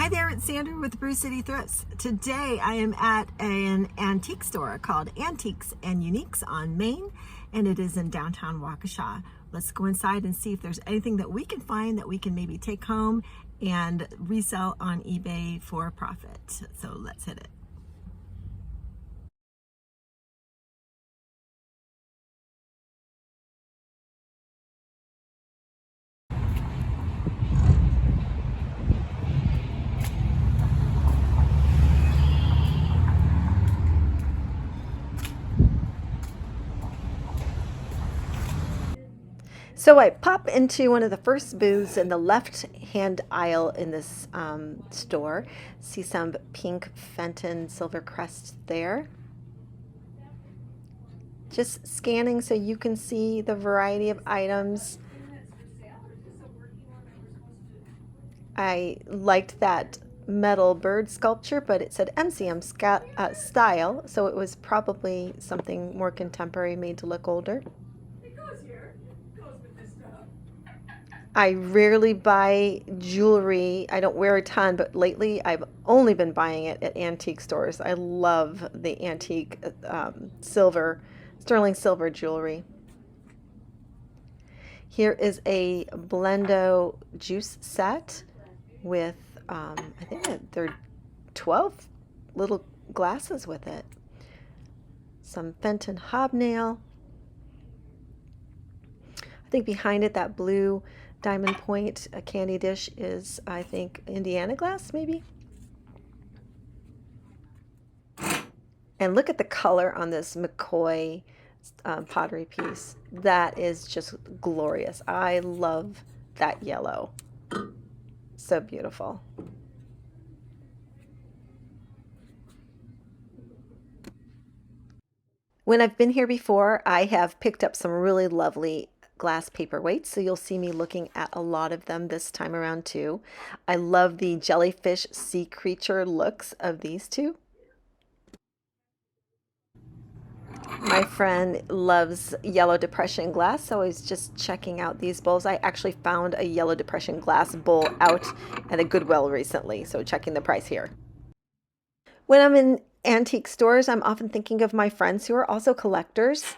Hi there, it's Sandra with Brew City Thrifts. Today I am at an antique store called Antiques and Uniques on Main, and it is in downtown Waukesha. Let's go inside and see if there's anything that we can find that we can maybe take home and resell on eBay for profit. So let's hit it. So I pop into one of the first booths in the left-hand aisle in this store. See some pink Fenton silver crest there. Just scanning so you can see the variety of items. I liked that metal bird sculpture, but it said MCM style, so it was probably something more contemporary, made to look older. I rarely buy jewelry. I don't wear a ton, but lately I've only been buying it at antique stores. I love the antique sterling silver jewelry. Here is a Blendo juice set with, I think there are 12 little glasses with it. Some Fenton hobnail. I think behind it, that blue diamond point, a candy dish, is, I think, Indiana glass, maybe. And look at the color on this McCoy pottery piece. That is just glorious. I love that yellow. So beautiful. When I've been here before, I have picked up some really lovely glass paperweights, so you'll see me looking at a lot of them this time around too. I love the jellyfish sea creature looks of these two. My friend loves yellow depression glass, so I was just checking out these bowls. I actually found a yellow depression glass bowl out at a Goodwill recently, so checking the price here. When I'm in antique stores, I'm often thinking of my friends who are also collectors.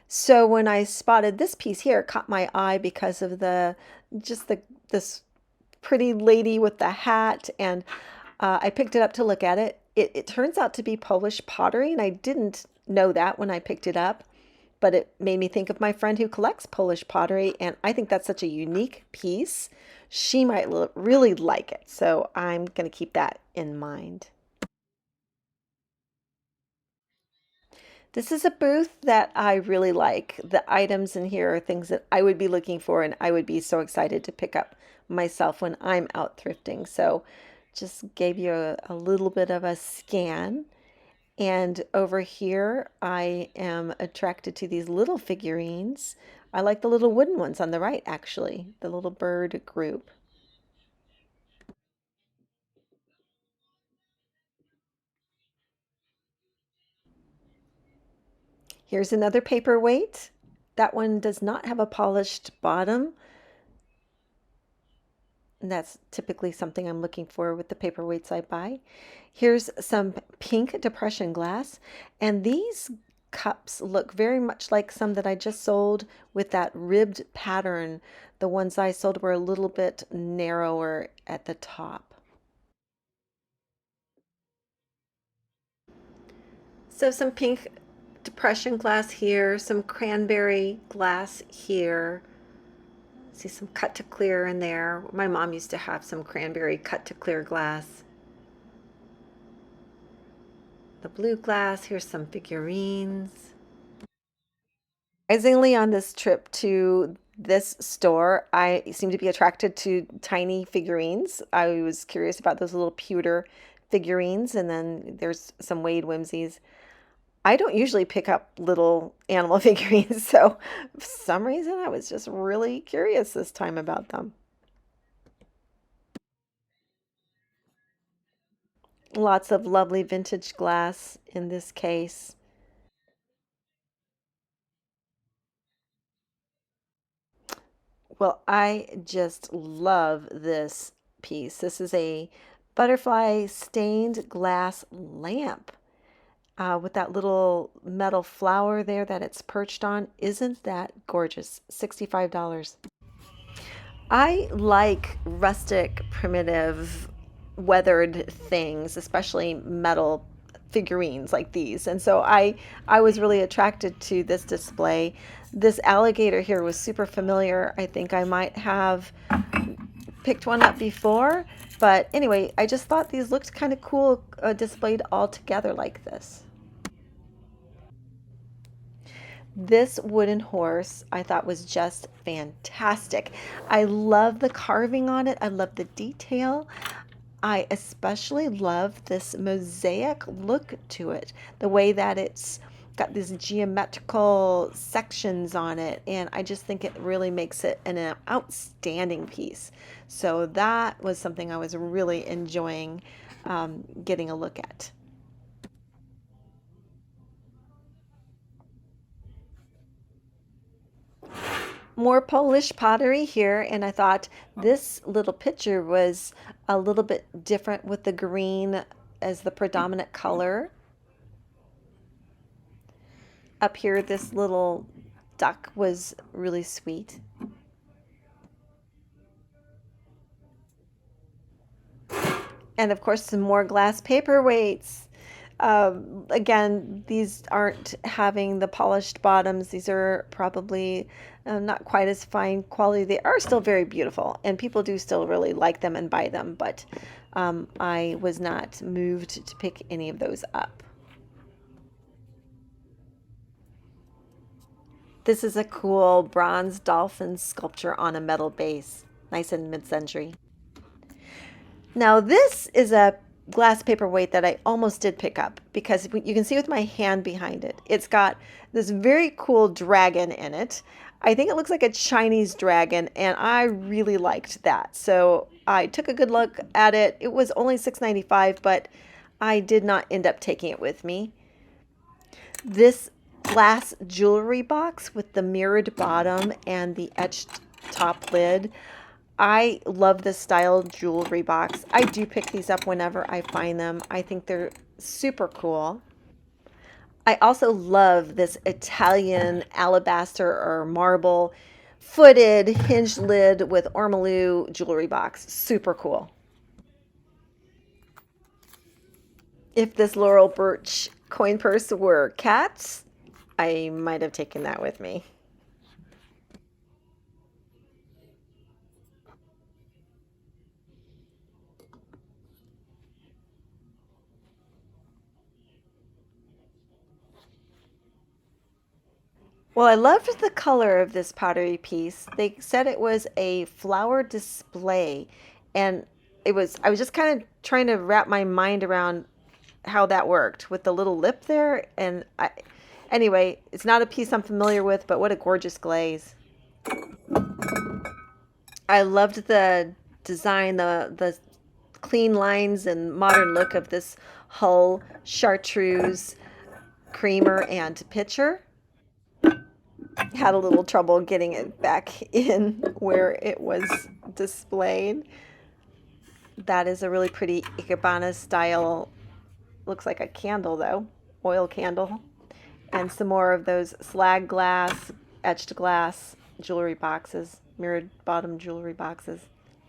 So when I spotted this piece here, it caught my eye because of this pretty lady with the hat, and I picked it up to look at it. It turns out to be Polish pottery, and I didn't know that when I picked it up, but it made me think of my friend who collects Polish pottery, and I think that's such a unique piece. She might really like it, so I'm going to keep that in mind. This is a booth that I really like. The items in here are things that I would be looking for and I would be so excited to pick up myself when I'm out thrifting. So just gave you a little bit of a scan. And over here, I am attracted to these little figurines. I like the little wooden ones on the right, actually, the little bird group. Here's another paperweight. That one does not have a polished bottom. And that's typically something I'm looking for with the paperweights I buy. Here's some pink depression glass, and these cups look very much like some that I just sold with that ribbed pattern. The ones I sold were a little bit narrower at the top. So some pink depression glass here, some cranberry glass here. See some cut to clear in there. My mom used to have some cranberry cut to clear glass. The blue glass, here's some figurines. Surprisingly, on this trip to this store, I seem to be attracted to tiny figurines. I was curious about those little pewter figurines, and then there's some Wade Whimsies. I don't usually pick up little animal figurines, so for some reason I was just really curious this time about them. Lots of lovely vintage glass in this case. Well, I just love this piece. This is a Butterfly stained glass lamp with that little metal flower there that it's perched on. Isn't that gorgeous? $65. I like rustic, primitive, weathered things, especially metal figurines like these. And so I was really attracted to this display. This alligator here was super familiar. I think I might have picked one up before, but anyway, I just thought these looked kind of cool displayed all together like this. This wooden horse I thought was just fantastic. I love the carving on it. I love the detail. I especially love this mosaic look to it. The way that it's got these geometrical sections on it, and I just think it really makes it an outstanding piece. So that was something I was really enjoying getting a look at. More Polish pottery here, and I thought this little picture was a little bit different with the green as the predominant color. Up here, this little duck was really sweet. And of course, some more glass paperweights. Again, these aren't having the polished bottoms. These are probably not quite as fine quality. They are still very beautiful, and people do still really like them and buy them, but I was not moved to pick any of those up. This is a cool bronze dolphin sculpture on a metal base, nice and mid-century. Now this is a glass paperweight that I almost did pick up because you can see with my hand behind it, it's got this very cool dragon in it. I think it looks like a Chinese dragon, and I really liked that. So I took a good look at it. It was only $6.95, but I did not end up taking it with me. This glass jewelry box with the mirrored bottom and the etched top lid. I love this style jewelry box. I do pick these up whenever I find them. I think they're super cool. I also love this Italian alabaster or marble footed hinged lid with ormolu jewelry box. Super cool. If this laurel birch coin purse were cats, I might have taken that with me. Well, I loved the color of this pottery piece. They said it was a flower display, and I was just kind of trying to wrap my mind around how that worked with the little lip there. Anyway, it's not a piece I'm familiar with, but what a gorgeous glaze. I loved the design, the clean lines and modern look of this Hull chartreuse creamer and pitcher. Had a little trouble getting it back in where it was displayed. That is a really pretty Ikebana style, looks like a candle though, oil candle. And some more of those slag glass, etched glass jewelry boxes, mirrored bottom jewelry boxes.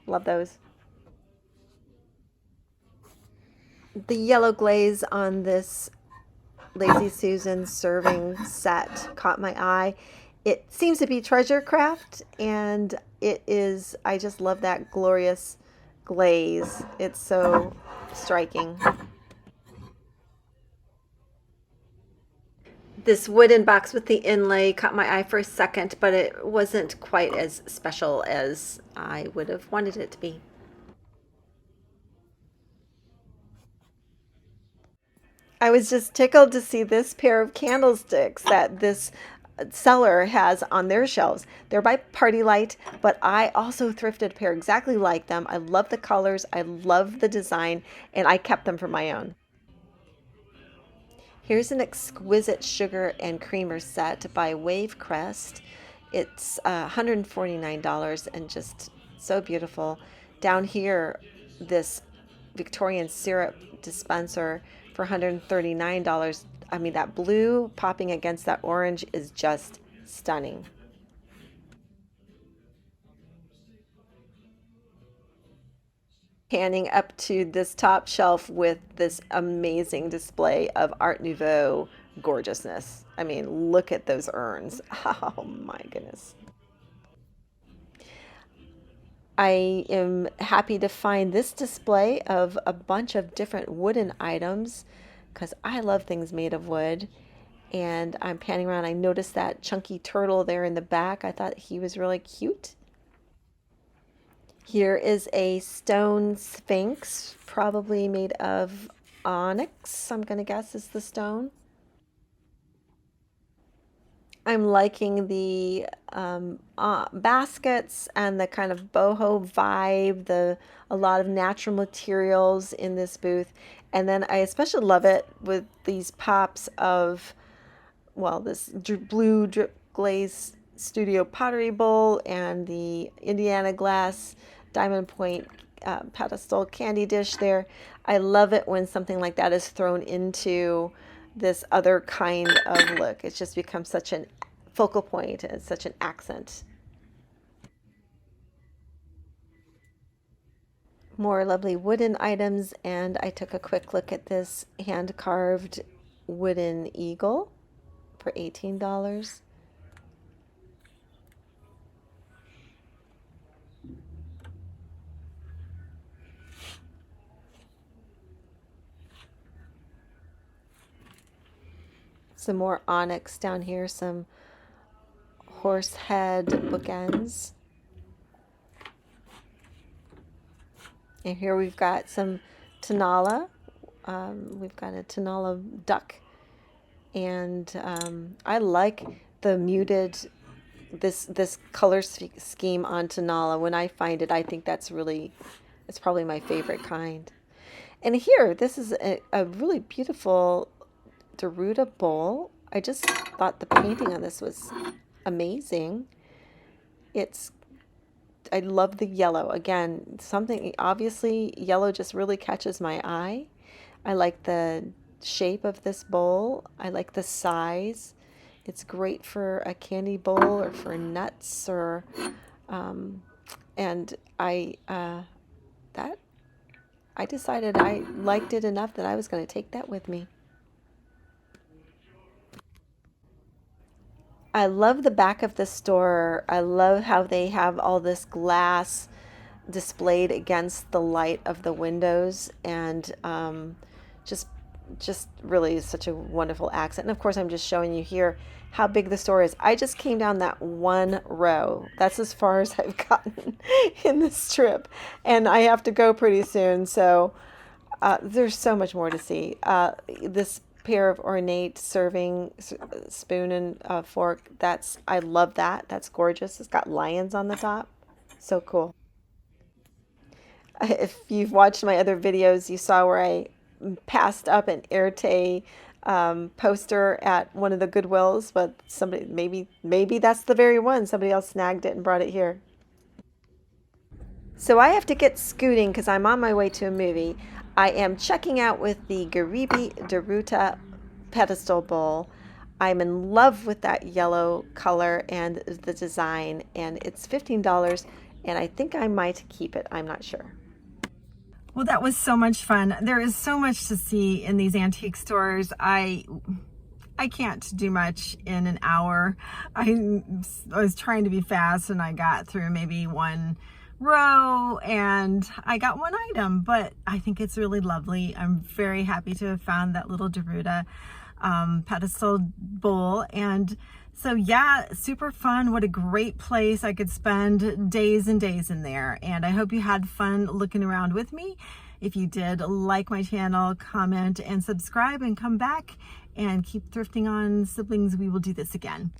Love those. The yellow glaze on this Lazy Susan serving set caught my eye. It seems to be treasure craft, and it is, I just love that glorious glaze. It's so striking. This wooden box with the inlay caught my eye for a second, but it wasn't quite as special as I would have wanted it to be. I was just tickled to see this pair of candlesticks that this seller has on their shelves. They're by Party Light, but I also thrifted a pair exactly like them. I love the colors, I love the design, and I kept them for my own. Here's an exquisite sugar and creamer set by Wave Crest. It's $149 and just so beautiful. Down here, this Victorian syrup dispenser for $139. I mean, that blue popping against that orange is just stunning. Panning up to this top shelf with this amazing display of Art Nouveau gorgeousness. I mean, look at those urns. Oh my goodness. I am happy to find this display of a bunch of different wooden items because I love things made of wood. And I'm panning around. I noticed that chunky turtle there in the back. I thought he was really cute. Here is a stone sphinx, probably made of onyx, I'm going to guess is the stone. I'm liking the baskets and the kind of boho vibe, a lot of natural materials in this booth. And then I especially love it with these pops of, well, this blue drip glaze studio pottery bowl and the Indiana glass diamond point pedestal candy dish there. I love it when something like that is thrown into this other kind of look. It's just become such an focal point and such an accent. More lovely wooden items, and I took a quick look at this hand-carved wooden eagle for $18. Some more onyx down here, some horse head bookends. And here we've got some Tanala. We've got a Tanala duck. And I like the muted, this color scheme on Tanala. When I find it, I think that's really, it's probably my favorite kind. And here, this is a really beautiful Deruta bowl. I just thought the painting on this was amazing. I love the yellow. Again, something, obviously yellow just really catches my eye. I like the shape of this bowl. I like the size. It's great for a candy bowl or for nuts or and I decided I liked it enough that I was going to take that with me. I love the back of the store. I love how they have all this glass displayed against the light of the windows, and just really is such a wonderful accent. And of course, I'm just showing you here how big the store is. I just came down that one row. That's as far as I've gotten in this trip, and I have to go pretty soon. So there's so much more to see. This pair of ornate serving spoon and fork, I love that. That's gorgeous. It's got lions on the top. So cool. If you've watched my other videos, you saw where I passed up an Erte poster at one of the Goodwills, but somebody, maybe that's the very one. Somebody else snagged it and brought it here. So I have to get scooting because I'm on my way to a movie. I am checking out with the Garibi Deruta pedestal bowl. I'm in love with that yellow color and the design, and it's $15, and I think I might keep it. I'm not sure. Well, that was so much fun. There is so much to see in these antique stores. I can't do much in an hour. I was trying to be fast, and I got through maybe one row and I got one item, but I think it's really lovely. I'm very happy to have found that little Deruta pedestal bowl. And so yeah, super fun. What a great place. I could spend days and days in there, and I hope you had fun looking around with me. If you did, like my channel, comment and subscribe, and come back and keep thrifting on, siblings. We will do this again.